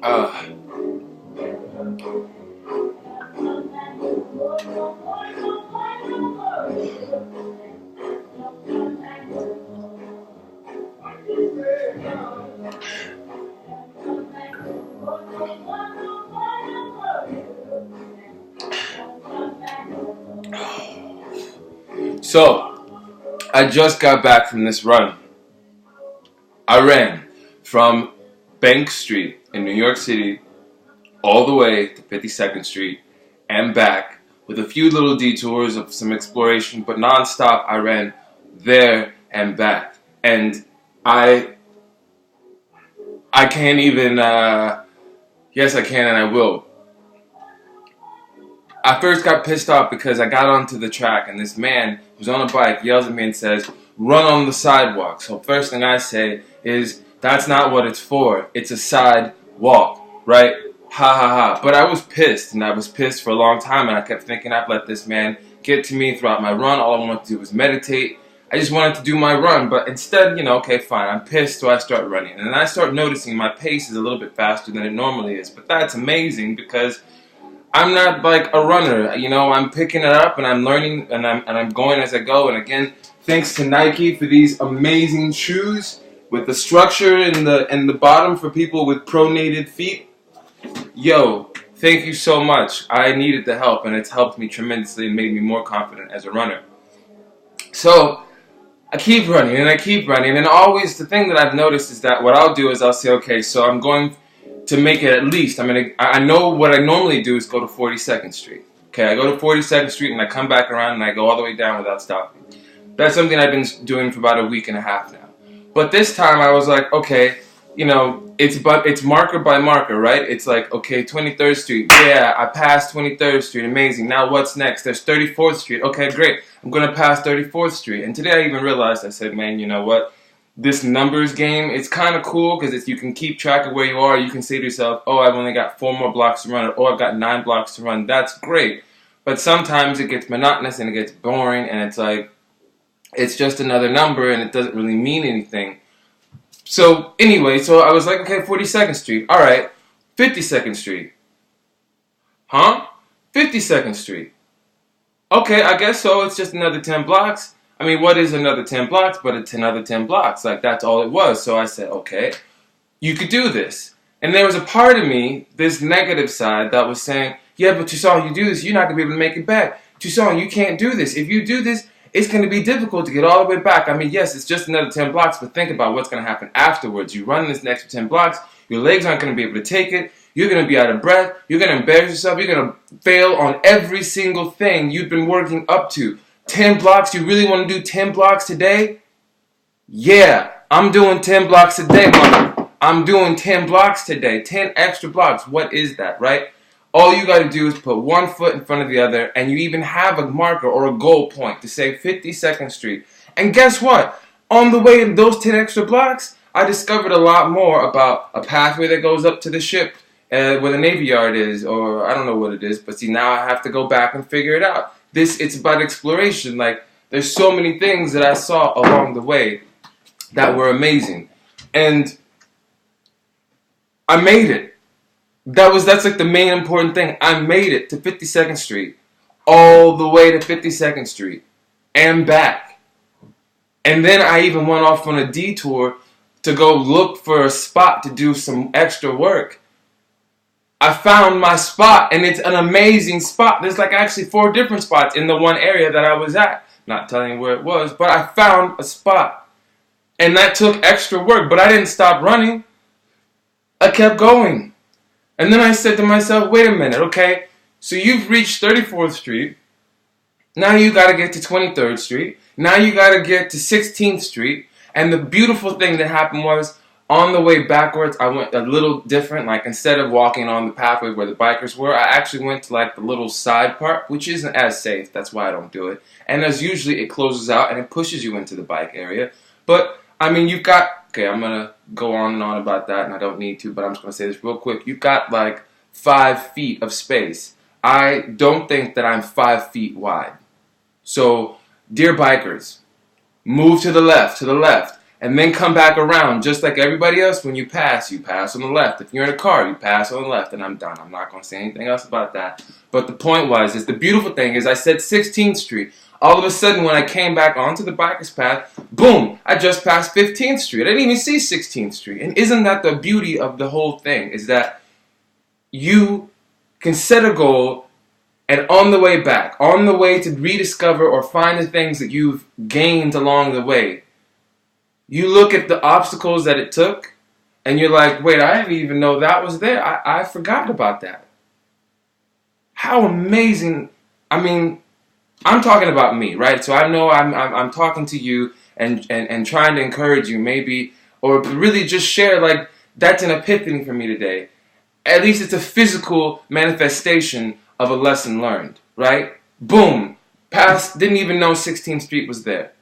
Uh, so, I just got back from this run. I ran from Bank Street in New York City all the way to 52nd Street and back with a few little detours of some exploration, but nonstop I ran there and back. And I I can't even, yes I can and I will. I first got pissed off because I got onto the track and this man who's on a bike yells at me and says, run on the sidewalk. So first thing I say is, that's not what it's for. It's a sidewalk, right? Ha ha ha. But I was pissed, and I was pissed for a long time, and I kept thinking I'd let this man get to me throughout my run. All I wanted to do was meditate. I just wanted to do my run, but instead, okay, fine, I'm pissed, so I start running. And then I start noticing my pace is a little bit faster than it normally is. But that's amazing because I'm not like a runner, I'm picking it up and I'm learning and I'm going as I go. And again, thanks to Nike for these amazing shoes with the structure in the bottom for people with pronated feet. Yo, thank you so much. I needed the help and it's helped me tremendously and made me more confident as a runner. So I keep running and I keep running, and always the thing that I've noticed is that what I'll do is I'll say, okay, so I'm going to make it at least, I know what I normally do is go to 42nd Street. Okay, I go to 42nd Street and I come back around and I go all the way down without stopping. That's something I've been doing for about a week and a half now. But this time I was like, okay, it's marker by marker, right? It's like, okay, 23rd Street, yeah, I passed 23rd Street, amazing. Now what's next? There's 34th Street, okay, great. I'm going to pass 34th Street. And today I even realized, I said, man, you know what? This numbers game, it's kind of cool because you can keep track of where you are. You can say to yourself, oh, I've only got 4 more blocks to run, or oh, I've got 9 blocks to run. That's great. But sometimes it gets monotonous and it gets boring, and it's like, it's just another number and it doesn't really mean anything. So anyway, so I was like, okay, 42nd Street. All right, 52nd Street. Huh? 52nd Street. Okay, I guess so. It's just another 10 blocks. I mean, what is another 10 blocks but it's another 10 blocks? Like, that's all it was. So I said, okay, you could do this. And there was a part of me, this negative side, that was saying, yeah, but Toussaint, you do this, you're not going to be able to make it back. Toussaint, you can't do this. If you do this, it's going to be difficult to get all the way back. I mean, yes, it's just another 10 blocks, but think about what's going to happen afterwards. You run this next 10 blocks, your legs aren't going to be able to take it, you're going to be out of breath, you're going to embarrass yourself, you're going to fail on every single thing you've been working up to. 10 blocks, you really want to do 10 blocks today? Yeah, I'm doing 10 blocks a day, mother. I'm doing 10 blocks today, 10 extra blocks. What is that, right? All you got to do is put one foot in front of the other, and you even have a marker or a goal point to say 52nd Street. And guess what? On the way in those 10 extra blocks, I discovered a lot more about a pathway that goes up to the ship where the Navy Yard is, or I don't know what it is, but see, now I have to go back and figure it out. It's about exploration. Like, there's so many things that I saw along the way that were amazing. And I made it. That's like the main important thing. I made it to 52nd Street, all the way to 52nd Street, and back. And then I even went off on a detour to go look for a spot to do some extra work. I found my spot, and it's an amazing spot. There's like actually 4 different spots in the one area that I was at. Not telling you where it was, but I found a spot. And that took extra work, but I didn't stop running. I kept going. And then I said to myself, wait a minute, okay, so you've reached 34th Street. Now you got to get to 23rd Street. Now you got to get to 16th Street. And the beautiful thing that happened was, on the way backwards, I went a little different. Like, instead of walking on the pathway where the bikers were, I actually went to like the little side part, which isn't as safe. That's why I don't do it. And as usually, it closes out and it pushes you into the bike area. But I mean, you've got, okay, I'm going to go on and on about that, and I don't need to, but I'm just going to say this real quick. You've got like 5 feet of space. I don't think that I'm 5 feet wide. So, dear bikers, move to the left, and then come back around. Just like everybody else, when you pass on the left. If you're in a car, you pass on the left, and I'm done. I'm not going to say anything else about that. But the point is the beautiful thing is I said 16th Street. All of a sudden, when I came back onto the biker's path, boom, I just passed 15th Street. I didn't even see 16th Street. And isn't that the beauty of the whole thing, is that you can set a goal, and on the way back, on the way to rediscover or find the things that you've gained along the way, you look at the obstacles that it took, and you're like, wait, I didn't even know that was there. I forgot about that. How amazing. I mean, I'm talking about me, right? So I know I'm talking to you and trying to encourage you, maybe, or really just share, like, that's an epiphany for me today. At least it's a physical manifestation of a lesson learned, right? Boom. Didn't even know 16th Street was there.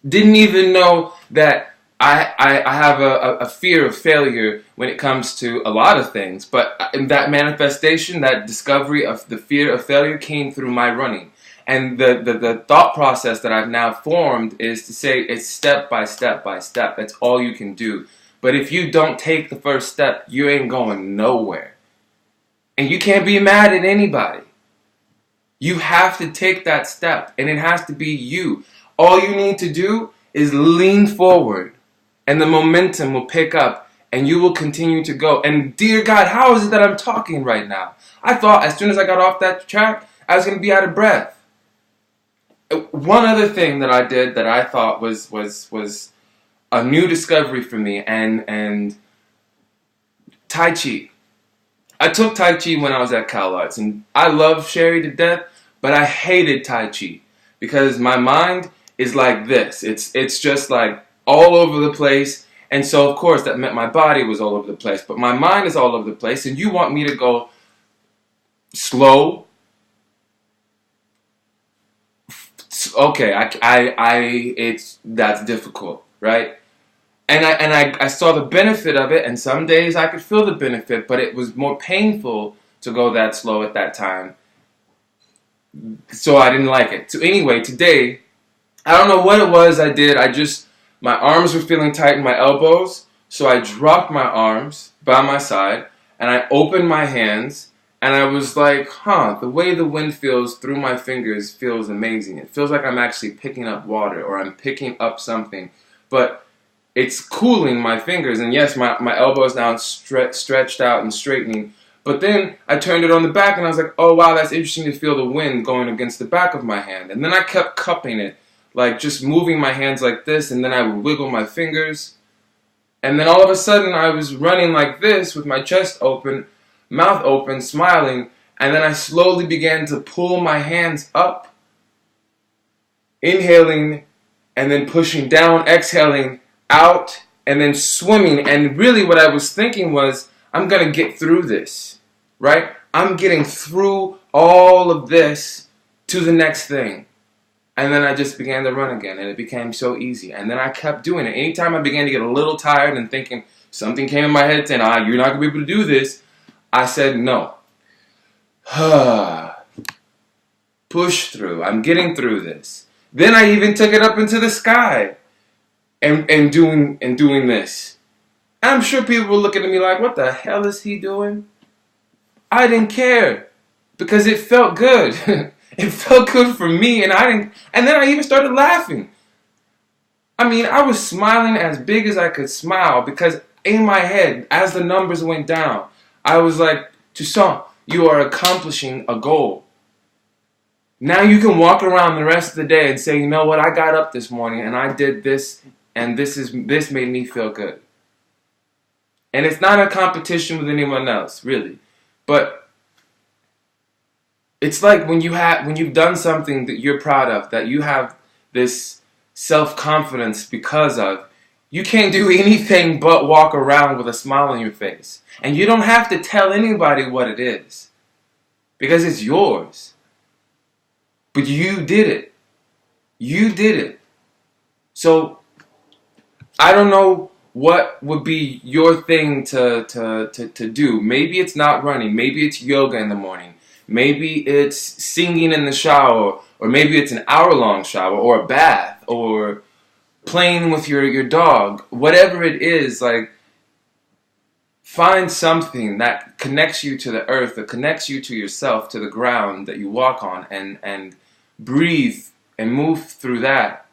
Didn't even know that I have a fear of failure when it comes to a lot of things. But that manifestation, that discovery of the fear of failure came through my running. And the thought process that I've now formed is to say it's step by step by step. That's all you can do. But if you don't take the first step, you ain't going nowhere. And you can't be mad at anybody. You have to take that step, and it has to be you. All you need to do is lean forward, and the momentum will pick up, and you will continue to go. And dear God, how is it that I'm talking right now? I thought as soon as I got off that track, I was going to be out of breath. One other thing that I did that I thought was a new discovery for me, and Tai Chi. I took Tai Chi when I was at CalArts, and I love Sherry to death, but I hated Tai Chi because my mind is like this. It's just like all over the place, and so of course that meant my body was all over the place, but my mind is all over the place, and you want me to go slow. Okay, that's difficult, right? And I saw the benefit of it, and some days I could feel the benefit, but it was more painful to go that slow at that time. So I didn't like it. So anyway, today, I don't know what it was I did. My arms were feeling tight in my elbows, so I dropped my arms by my side, and I opened my hands, and I was like, the way the wind feels through my fingers feels amazing. It feels like I'm actually picking up water, or I'm picking up something, but it's cooling my fingers, and yes, my elbow is now stretched out and straightening. But then I turned it on the back, and I was like, oh wow, that's interesting to feel the wind going against the back of my hand. And then I kept cupping it, like just moving my hands like this, and then I would wiggle my fingers. And then all of a sudden I was running like this with my chest open, mouth open, smiling, and then I slowly began to pull my hands up, inhaling, and then pushing down, exhaling, out, and then swimming. And really what I was thinking was, I'm going to get through this, right? I'm getting through all of this to the next thing. And then I just began to run again, and it became so easy. And then I kept doing it. Anytime I began to get a little tired and thinking, something came in my head saying, you're not going to be able to do this, I said, no. Push through. I'm getting through this. Then I even took it up into the sky. And doing this. And I'm sure people were looking at me like, what the hell is he doing? I didn't care. Because it felt good. It felt good for me, and and then I even started laughing. I mean, I was smiling as big as I could smile, because in my head, as the numbers went down, I was like, Toussaint, you are accomplishing a goal. Now you can walk around the rest of the day and say, you know what, I got up this morning and I did this, and this made me feel good. And it's not a competition with anyone else, really. But it's like when you've done something that you're proud of, that you have this self-confidence because of, you can't do anything but walk around with a smile on your face. And you don't have to tell anybody what it is, because it's yours. But you did it. You did it. So I don't know what would be your thing to do. Maybe it's not running. Maybe it's yoga in the morning. Maybe it's singing in the shower. Or maybe it's an hour-long shower or a bath or playing with your dog, whatever it is, like, find something that connects you to the earth, that connects you to yourself, to the ground that you walk on, and breathe and move through that.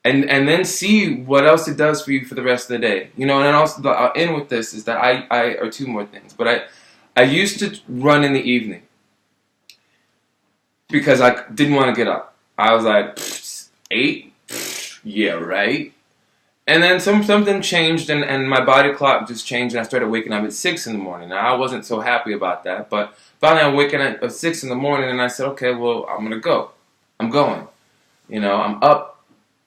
And then see what else it does for you for the rest of the day. You know, and then also, I'll end with this, is that or two more things, but I used to run in the evening because I didn't want to get up. I was like, 8? Yeah, right. And then something changed, and my body clock just changed, and I started waking up at 6 in the morning. Now, I wasn't so happy about that, but finally I'm waking up at 6 in the morning, and I said, okay, well, I'm going to go. I'm going. You know, I'm up.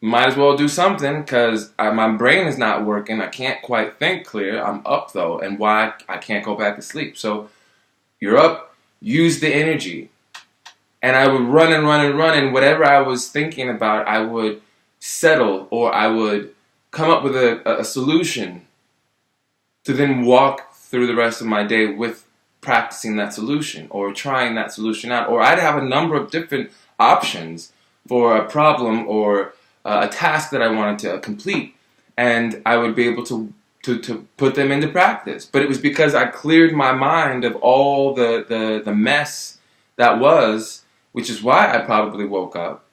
Might as well do something, because my brain is not working. I can't quite think clear. I'm up, though, and why I can't go back to sleep. So you're up. Use the energy. And I would run and run and run, and whatever I was thinking about, I would settle, or I would come up with a solution to then walk through the rest of my day with practicing that solution or trying that solution out. Or I'd have a number of different options for a problem or a task that I wanted to complete, and I would be able to put them into practice. But it was because I cleared my mind of all the mess that was, which is why I probably woke up.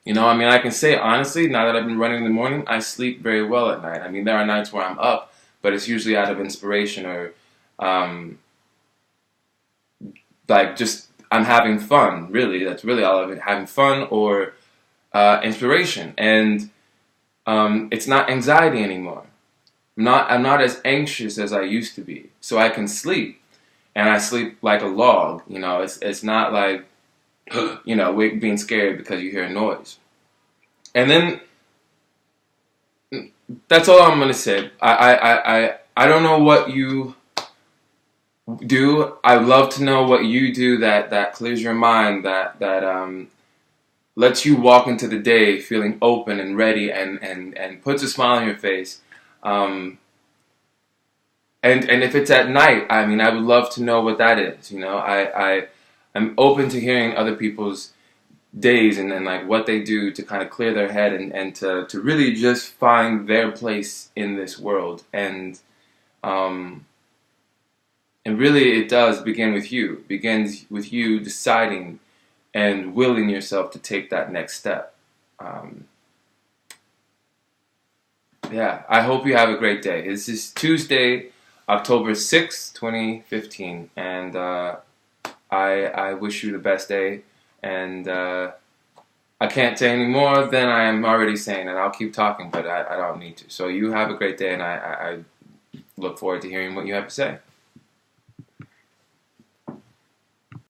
You know, I mean, I can say honestly, now that I've been running in the morning, I sleep very well at night. I mean, there are nights where I'm up, but it's usually out of inspiration or, like, just I'm having fun, really. That's really all of it, having fun or inspiration. And it's not anxiety anymore. I'm not as anxious as I used to be. So I can sleep, and I sleep like a log. You know, it's not like, you know, being scared because you hear a noise. And then that's all I'm gonna say. I don't know what you do. I'd love to know what you do that clears your mind, that lets you walk into the day feeling open and ready and puts a smile on your face. And if it's at night, I mean, I would love to know what that is. You know, I'm open to hearing other people's days and like what they do to kind of clear their head and to really just find their place in this world. And really it does begin with you. It begins with you deciding and willing yourself to take that next step. Yeah, I hope you have a great day. This is Tuesday, October 6th, 2015, and I wish you the best day, and I can't say any more than I am already saying, and I'll keep talking, but I don't need to. So you have a great day, and I look forward to hearing what you have to say.